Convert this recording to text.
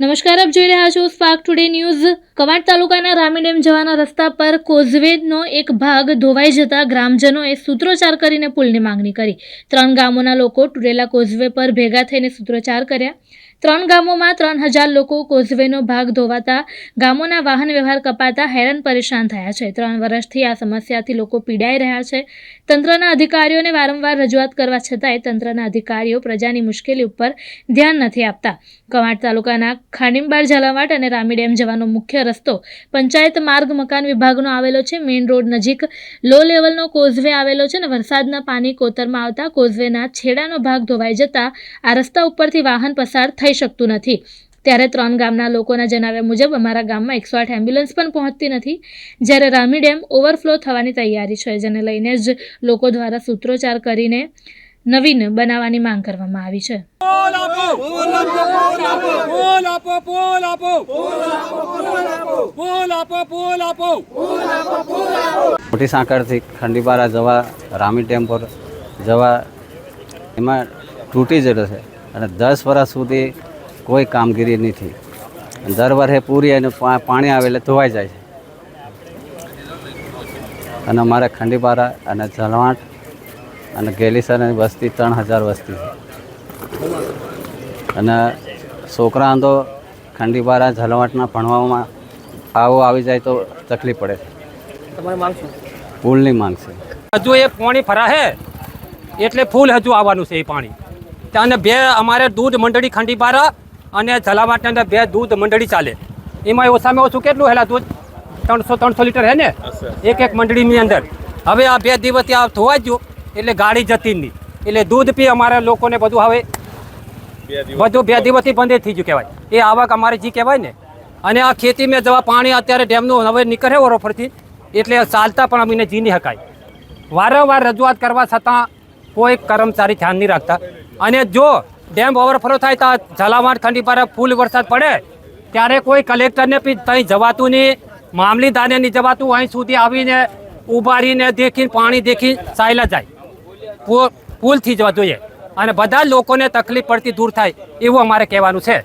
નમસ્કાર, આપ જોઈ રહ્યા છો સ્પાર્ક ટુડે ન્યૂઝ। કવાંટ તાલુકાના રામી ડેમ જવાના રસ્તા પર કોઝવેનો એક ભાગ ધોવાઈ જતા ગ્રામજનોએ સૂત્રોચ્ચાર કરીને પુલની માંગણી કરી। 3 ગામોના લોકો તૂટેલા કોઝવે પર ભેગા થઈને સૂત્રોચ્ચાર કર્યા। 3 ગામોમાં 3000 લોકો કોઝવેનો ભાગ ધોવાતા ગામોના વાહન વ્યવહાર કપાતા હેરાન પરેશાન થયા છે। 3 વર્ષથી આ સમસ્યાથી લોકો પીડાઈ રહ્યા છે। તંત્રના અધિકારીઓને વારંવાર રજૂઆત કરવા છતાંય તંત્રના અધિકારીઓ પ્રજાની મુશ્કેલી ઉપર ધ્યાન નથી આપતા। કવાંટ તાલુકાના ખાંડીમબાર ઝાલાવાડ અને રામી ડેમ જવાનો મુખ્ય રસ્તો પંચાયત માર્ગ મકાન વિભાગનો આવેલો છે। મેઇન રોડ નજીક લો લેવલનો કોઝવે આવેલો છે અને વરસાદના પાણી કોતરમાં આવતા કોઝવેના છેડાનો ભાગ ધોવાઈ જતા આ રસ્તા ઉપરથી વાહન પસાર થઈ શકતું નથી। ત્યારે 3 ગામના લોકોના જણાવ્યા મુજબ અમારા ગામમાં 108 એમ્બ્યુલન્સ પણ પહોંચતી નથી, જ્યારે રામી ડેમ ઓવરફ્લો થવાની તૈયારી છે, જેને લઈને જ લોકો દ્વારા સૂત્રોચ્ચાર કરીને નવીન બનાવવાની માંગ કરવામાં આવી છે। મોટી સાંકળથી ખંડીબારા જવા રામી ડેમ પર જવા એમાં તૂટી જતો છે અને 10 વર્ષ સુધી કોઈ કામગીરી નથી। દર વર્ષે પૂરી અને પાણી આવે એટલે ધોવાઈ જાય છે અને અમારે ખંડીબારા અને ઝાલાવાડ અને ગેલીસરની વસ્તી 3000 વસ્તી છે અને છોકરા તો ખંડીબારા ઝાલાવાડના ભણવામાં આવી જાય તો તકલીફ પડે છે। તમારી માંગ શું? પુલની માંગ છે। હજુ એ પાણી ભરા હે એટલે ફૂલ હજુ આવવાનું છે એ પાણી। અને 2 અમારે દૂધ મંડળી ખંડીબારા અને ઝાલાવાડની અંદર 2 દૂધ મંડળી ચાલે। એમાં ઓછામાં ઓછું કેટલું હેલા દૂધ 300 લીટર હે ને એક મંડળીની અંદર। હવે આ 2 દિવસથી આ ધોવાઈ ગયું એટલે ગાડી જતી નહીં, એટલે દૂધ પી અમારા લોકોને બધું હવે બધું 2 દિવસથી બંધ થઈ ગયું કહેવાય। એ આવક અમારી જે કહેવાય ને, અને આ ખેતીમાં જવા પાણી અત્યારે ડેમનું હવે નીકળે ઓવરફ્લોથી એટલે ચાલતા પણ અમીને જી નહીં શકાય। વારંવાર રજૂઆત કરવા છતાં કોઈ કર્મચારી ધ્યાન નહીં રાખતા। અને જો ડેમ ઓવરફ્લો થાય તો ઝાલાવાડ ખંડીબારા ફૂલ વરસાદ પડે ત્યારે કોઈ કલેક્ટરને બી ત્યાં જવાતું નહીં, મામલીદારને નહીં જવાતું, અહીં સુધી આવીને ઉભારીને દેખીને પાણી દેખી ચાલ્યા જાય। પુલ થઈ જવા જોઈએ અને બધા લોકોને તકલીફ પડતી દૂર થાય એવું અમારે કહેવાનું છે।